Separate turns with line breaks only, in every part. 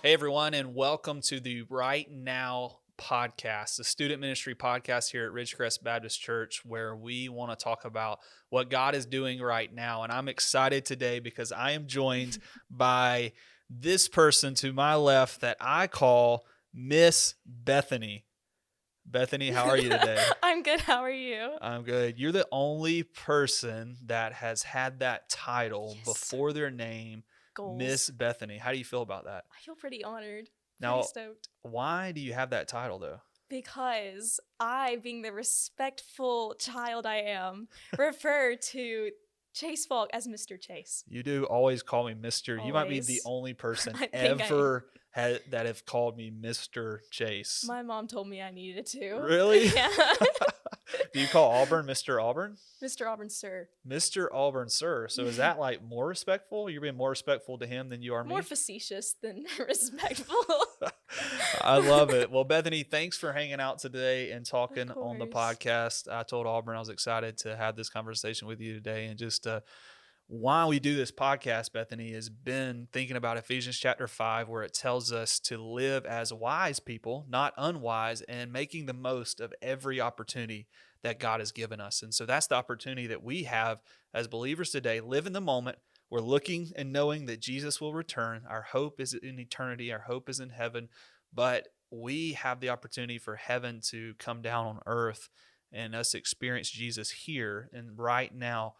Hey, everyone, and welcome to the Right Now podcast, the student ministry podcast here at Ridgecrest Baptist Church, where we want to talk about what God is doing right now. And I'm excited today because I am joined by this person to my left that I call Miss Bethany. Bethany, how are you today?
I'm good. How are you?
I'm good. You're the only person that has had that title
Yes.
before their name,
Goals.
Miss Bethany. How do you feel about that?
I feel pretty honored.
Now,
Pretty stoked.
why do you have that title, though?
Because I, being the respectful child I am, refer to Chase Falk as Mr. Chase.
You do always call me Mr. You might be the
Always.
only person
I think
ever that have called me Mr. Chase.
My mom told me I needed to.
Really?
Yeah.
Do you call Auburn Mr. Auburn?
Mr. Auburn, sir.
Mr. Auburn, sir. So is that like more respectful? You're being more respectful to him than you are me?
More facetious than respectful.
I love it. Well, Bethany, thanks for hanging out today and talking on the
course.
podcast. I told Auburn I was excited to have this conversation with you today. And just why we do this podcast, Bethany, has been thinking about Ephesians chapter 5, where it tells us to live as wise people, not unwise, and making the most of every opportunity that God has given us. And so that's the opportunity that we have as believers today. Live in the moment. We're looking and knowing that Jesus will return. Our hope is in eternity. Our hope is in heaven. But we have the opportunity for heaven to come down on earth and us experience Jesus here and right now.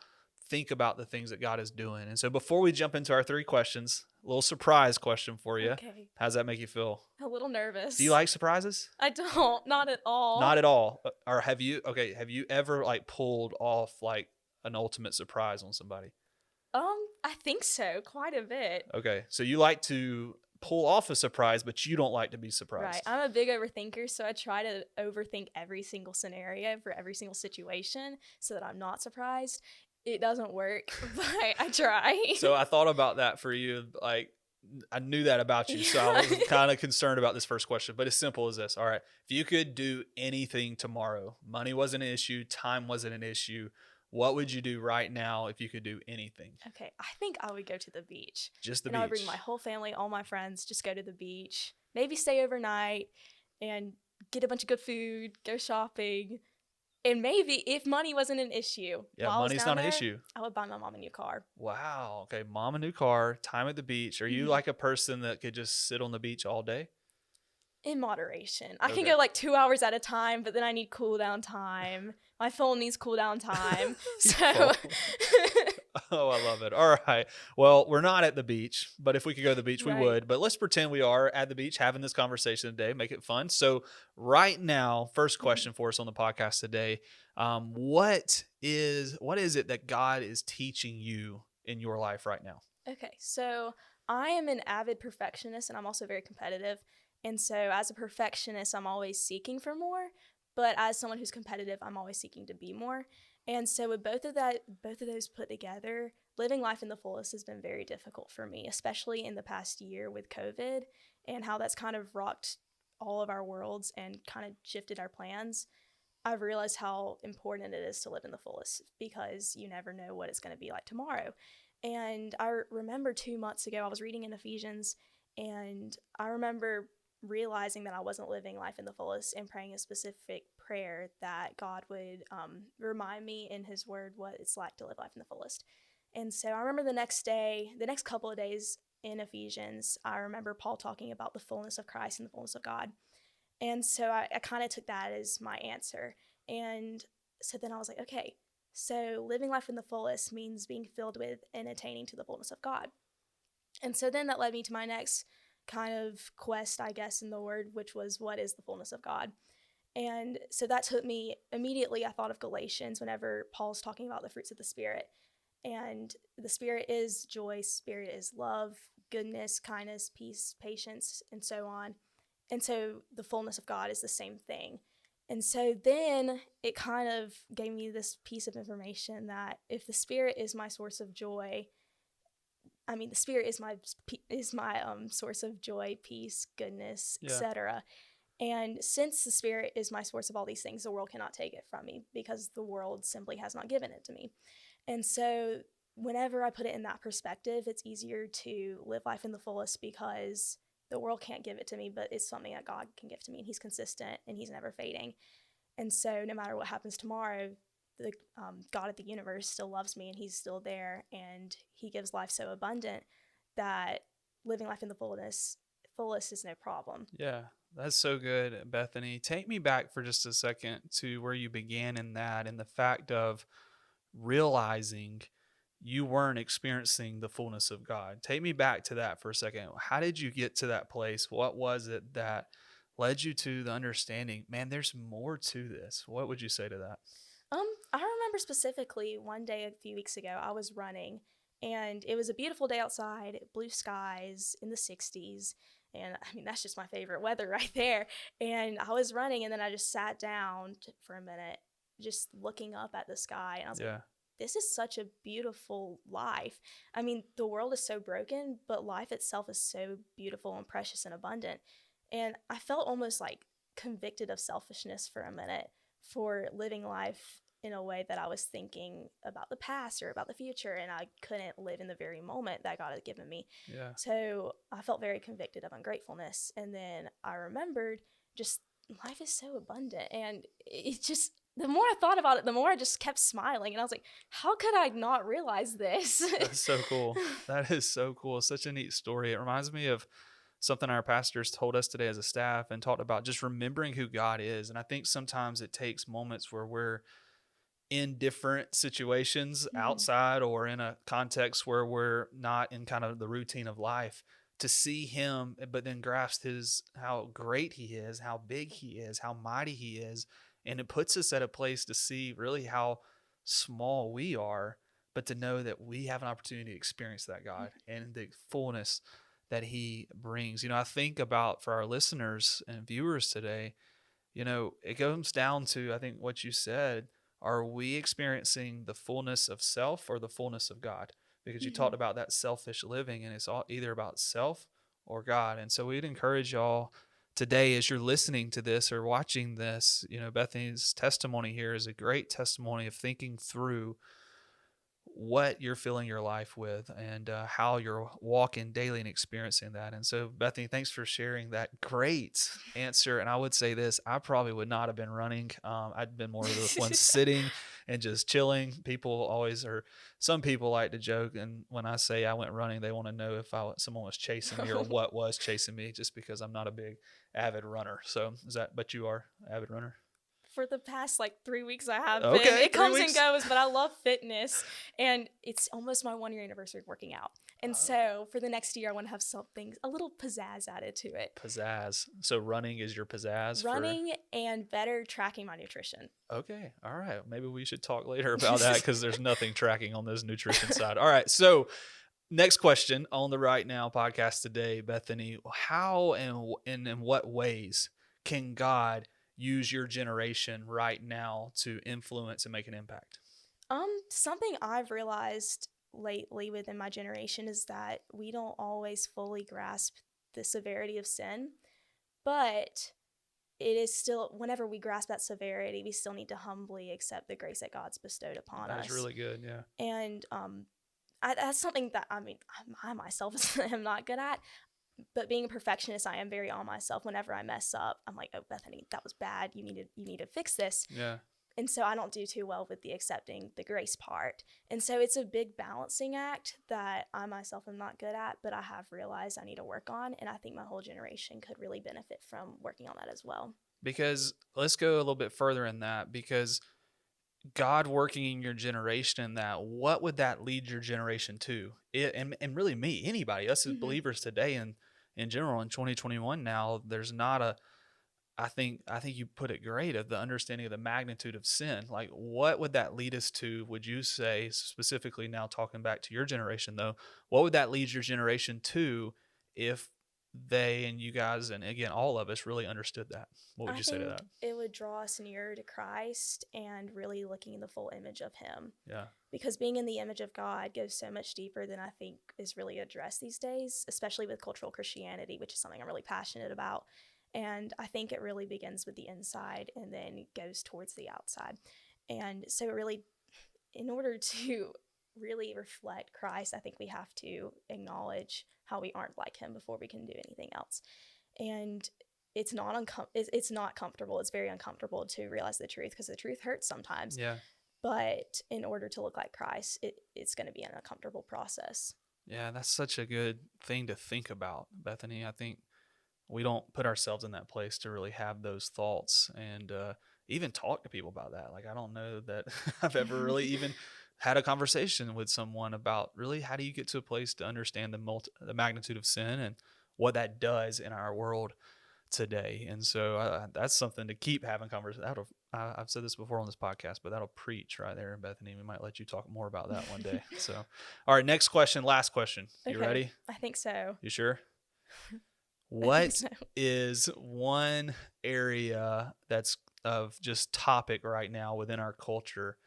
Think about the things that God is doing. And so before we jump into our 3 questions, a little surprise question for you.
Okay.
How's that make you feel?
A little nervous.
Do you like surprises?
I don't. Not at all.
Not at all. Or have you ever like pulled off like an ultimate surprise on somebody?
I think so. Quite a bit.
Okay. So you like to pull off a surprise, but you don't like to be surprised.
Right. I'm a big overthinker, so I try to overthink every single scenario for every single situation so that I'm not surprised. It doesn't work, but I try.
So I thought about that for you. Like, I knew that about you. So I was kind of concerned about this first question, but as simple as this. All right. If you could do anything tomorrow, money wasn't an issue, time wasn't an issue, what would you do right now if you could do anything?
Okay. I think I would go to the beach.
Just the
beach. I would bring my whole family, all my friends, just go to the beach, maybe stay overnight and get a bunch of good food, go shopping. And maybe if money wasn't an issue,
money's not an issue,
I would buy my mom a new car.
Wow. Okay. Mom, a new car, time at the beach. Are you like a person that could just sit on the beach all day?
In moderation. I can go like 2 hours at a time, but then I need cool down time. My phone needs cool down time. So
Oh, I love it. All right. Well, we're not at the beach, but if we could go to the beach, we
Right.
would. But let's pretend we are at the beach having this conversation today. Make it fun. So right now, first question for us on the podcast today. What is it that God is teaching you in your life right now?
Okay. So I am an avid perfectionist and I'm also very competitive. And so as a perfectionist, I'm always seeking for more. But as someone who's competitive, I'm always seeking to be more. And so with both of those put together, living life in the fullest has been very difficult for me, especially in the past year with COVID and how that's kind of rocked all of our worlds and kind of shifted our plans. I've realized how important it is to live in the fullest because you never know what it's going to be like tomorrow. And I remember 2 months ago, I was reading in Ephesians, and I remember realizing that I wasn't living life in the fullest and praying a specific prayer that God would remind me in his word what it's like to live life in the fullest. And so I remember the next couple of days in Ephesians, I remember Paul talking about the fullness of Christ and the fullness of God. And so I kind of took that as my answer. And so then I was like, okay, so living life in the fullest means being filled with and attaining to the fullness of God. And so then that led me to my next kind of quest, I guess, in the word, which was what is the fullness of God? And so that took me immediately, I thought of Galatians whenever Paul's talking about the fruits of the Spirit. And the Spirit is joy, Spirit is love, goodness, kindness, peace, patience, and so on. And so the fullness of God is the same thing. And so then it kind of gave me this piece of information that if the Spirit is my source of joy, the Spirit is my source of joy, peace, goodness, etc. And since the Spirit is my source of all these things, the world cannot take it from me because the world simply has not given it to me. And so whenever I put it in that perspective, it's easier to live life in the fullest because the world can't give it to me, but it's something that God can give to me, and he's consistent and he's never fading. And so no matter what happens tomorrow, the God of the universe still loves me, and he's still there, and he gives life so abundant that living life in the fullest is no problem.
Yeah, that's so good, Bethany. Take me back for just a second to where you began in that and the fact of realizing you weren't experiencing the fullness of God. Take me back to that for a second. How did you get to that place? What was it that led you to the understanding, man, there's more to this? What would you say to that?
I remember specifically one day a few weeks ago, I was running, and it was a beautiful day outside, blue skies in the 60s. And I mean, that's just my favorite weather right there. And I was running, and then I just sat down for a minute, just looking up at the sky. And I was like,
Yeah.
this is such a beautiful life. I mean, the world is so broken, but life itself is so beautiful and precious and abundant. And I felt almost like convicted of selfishness for a minute for living life in a way that I was thinking about the past or about the future, and I couldn't live in the very moment that God had given me.
Yeah.
So I felt very convicted of ungratefulness. And then I remembered just life is so abundant. And it just, the more I thought about it, the more I just kept smiling. And I was like, how could I not realize this?
That's so cool. That is so cool. Such a neat story. It reminds me of something our pastors told us today as a staff and talked about just remembering who God is. And I think sometimes it takes moments where we're in different situations
Mhm.
outside or in a context where we're not in kind of the routine of life to see him, but then grasp his how great he is, how big he is, how mighty he is. And it puts us at a place to see really how small we are, but to know that we have an opportunity to experience that God and the fullness that he brings. I think about for our listeners and viewers today, it comes down to, I think, what you said. Are we experiencing the fullness of self or the fullness of God? Because you talked
Mhm.
about that selfish living, and it's all either about self or God. And so we'd encourage y'all today, as you're listening to this or watching this, Bethany's testimony here is a great testimony of thinking through what you're filling your life with and how you're walking daily and experiencing that. And so, Bethany, thanks for sharing that great answer. And I would say this, I probably would not have been running. I'd been more of the one sitting and just chilling. Some people like to joke. And when I say I went running, they want to know if someone was chasing me or what was chasing me, just because I'm not a big avid runner. So but you are an avid runner.
For the past like 3 weeks, I have been.
Okay,
It
three
comes and
weeks.
goes, but I love fitness, and it's almost my 1 year anniversary of working out. And so for the next year, I want to have something a little pizzazz added to it.
Pizzazz. So running is your pizzazz for.
Running and better tracking my nutrition.
Okay. All right. Maybe we should talk later about that because there's nothing tracking on those nutrition side. All right. So next question on the Right Now podcast today, Bethany, how and in what ways can God use your generation right now to influence and make an impact?
Something I've realized lately within my generation is that we don't always fully grasp the severity of sin, but it is still, whenever we grasp that severity, we still need to humbly accept the grace that God's bestowed upon
That is
us.
really good. Yeah.
And that's something that I mean, I myself am not good at. But being a perfectionist, I am very on myself. Whenever I mess up, I'm like, "Oh, Bethany, that was bad. You need to fix this."
Yeah.
And so I don't do too well with the accepting the grace part. And so it's a big balancing act that I myself am not good at, but I have realized I need to work on. And I think my whole generation could really benefit from working on that as well.
Because let's go a little bit further in that because God working in your generation in that, what would that lead your generation to? And really me, anybody, us as
Mm-hmm.
believers today and in general in 2021 now, there's not a I think you put it great of the understanding of the magnitude of sin. Like what would that lead us to, would you say, specifically now talking back to your generation though, what would that lead your generation to if they and you guys and again all of us really understood that? What would
I
you say to
think
that?
it would draw us nearer to Christ and really looking in the full image of Him.
Yeah.
Because being in the image of God goes so much deeper than I think is really addressed these days, especially with cultural Christianity, which is something I'm really passionate about. And I think it really begins with the inside and then goes towards the outside. And so it really, in order to really reflect Christ, I think we have to acknowledge how we aren't like him before we can do anything else. And it's not comfortable. It's very uncomfortable to realize the truth, because the truth hurts sometimes.
Yeah.
But in order to look like Christ, it's going to be an uncomfortable process.
Yeah, that's such a good thing to think about, Bethany. I think we don't put ourselves in that place to really have those thoughts and even talk to people about that. Like, I don't know that I've ever really even had a conversation with someone about really how do you get to a place to understand the magnitude of sin and what that does in our world today. And so that's something to keep having conversations. I've said this before on this podcast, but that'll preach right there, Bethany. We might let you talk more about that one day. So, all right, next question, last question. You ready?
I think so.
You sure?
What so.
Is one area that's of just topic right now within our culture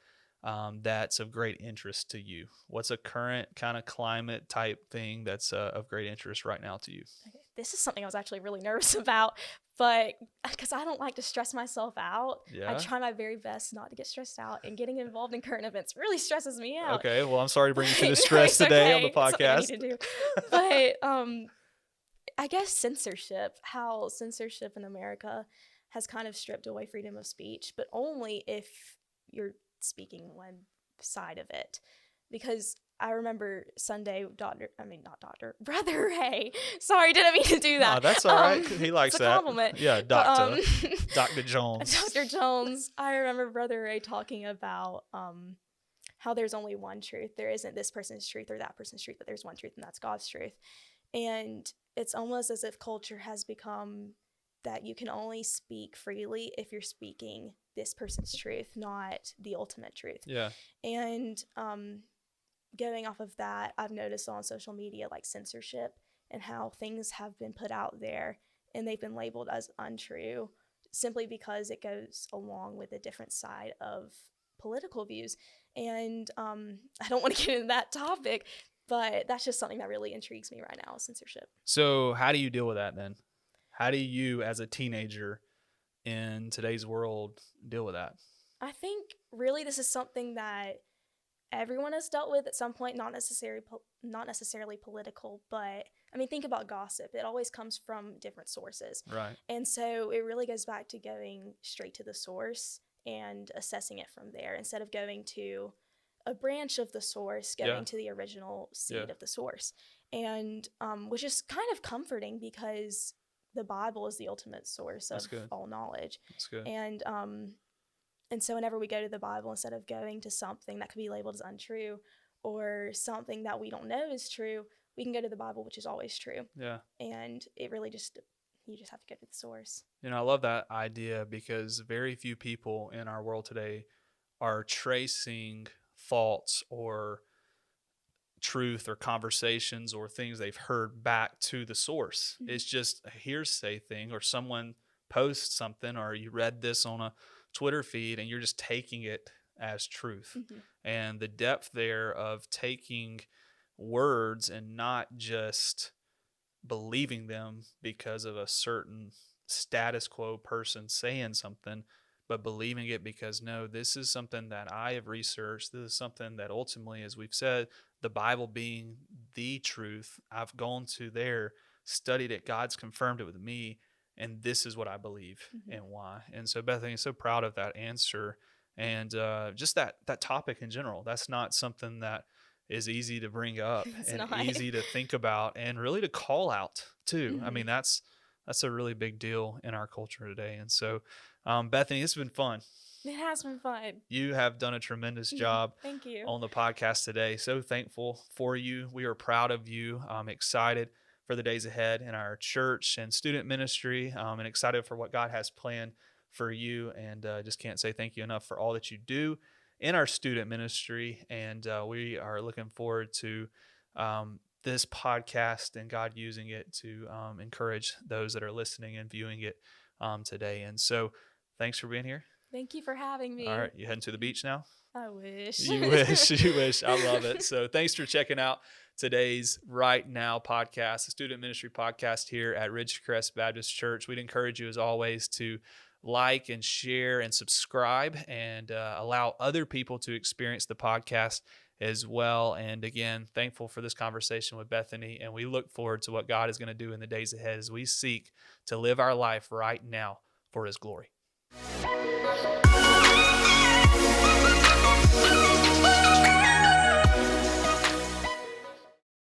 that's of great interest to you? What's a current kind of climate type thing that's of great interest right now to you?
Okay. This is something I was actually really nervous about, but because I don't like to stress myself out, I try my very best not to get stressed out, and getting involved in current events really stresses me out.
Okay, well, I'm sorry to bring you to the stress today on the podcast.
I need to do. But I guess censorship, how censorship in America has kind of stripped away freedom of speech, but only if you're speaking one side of it. Because I remember Sunday, Brother Ray. Sorry, didn't mean to do that.
No, that's all right. He likes
it's a
that.
Compliment.
Yeah, Dr. Jones.
Dr. Jones. I remember Brother Ray talking about how there's only one truth. There isn't this person's truth or that person's truth, but there's one truth, and that's God's truth. And it's almost as if culture has become that you can only speak freely if you're speaking this person's truth, not the ultimate truth.
Yeah.
And going off of that, I've noticed on social media, like censorship, and how things have been put out there and they've been labeled as untrue simply because it goes along with a different side of political views. And I don't want to get into that topic, but that's just something that really intrigues me right now, is censorship.
So how do you deal with that then? How do you, as a teenager in today's world, deal with that?
I think really this is something that everyone has dealt with at some point, not necessarily political, but I mean, think about gossip. It always comes from different sources.
Right.
And so it really goes back to going straight to the source and assessing it from there, instead of going to a branch of the source, going to the original seed of the source. And which is kind of comforting, because the Bible is the ultimate source of all knowledge.
That's good.
And so whenever we go to the Bible, instead of going to something that could be labeled as untrue or something that we don't know is true, we can go to the Bible, which is always true.
Yeah.
And it really you just have to go to the source.
You know, I love that idea, because very few people in our world today are tracing thoughts or truth or conversations or things they've heard back to the source. Mm-hmm. It's just a hearsay thing, or someone posts something, or you read this on a Twitter feed and you're just taking it as truth. Mm-hmm. And the depth there of taking words and not just believing them because of a certain status quo person saying something, but believing it because, no, this is something that I have researched. This is something that ultimately, as we've said, the Bible being the truth, I've gone to there, studied it, God's confirmed it with me, and this is what I believe and why. And so, Bethany, I'm so proud of that answer, and just that topic in general. That's not something that is easy to bring up easy to think about, and really to call out too. Mm-hmm. I mean, that's a really big deal in our culture today. And so, Bethany, this has been fun.
It has been fun.
You have done a tremendous job
Thank you.
On the podcast today. So thankful for you. We are proud of you. I'm excited for the days ahead in our church and student ministry, and excited for what God has planned for you. And just can't say thank you enough for all that you do in our student ministry. And we are looking forward to this podcast and God using it to encourage those that are listening and viewing it today. And so thanks for being here.
Thank you for having me.
All right. You heading to the beach now?
I wish.
You wish. You wish. I love it. So thanks for checking out today's Right Now podcast, the student ministry podcast here at Ridgecrest Baptist Church. We'd encourage you, as always, to like and share and subscribe, and allow other people to experience the podcast as well. And again, thankful for this conversation with Bethany, and we look forward to what God is going to do in the days ahead as we seek to live our life right now for his glory.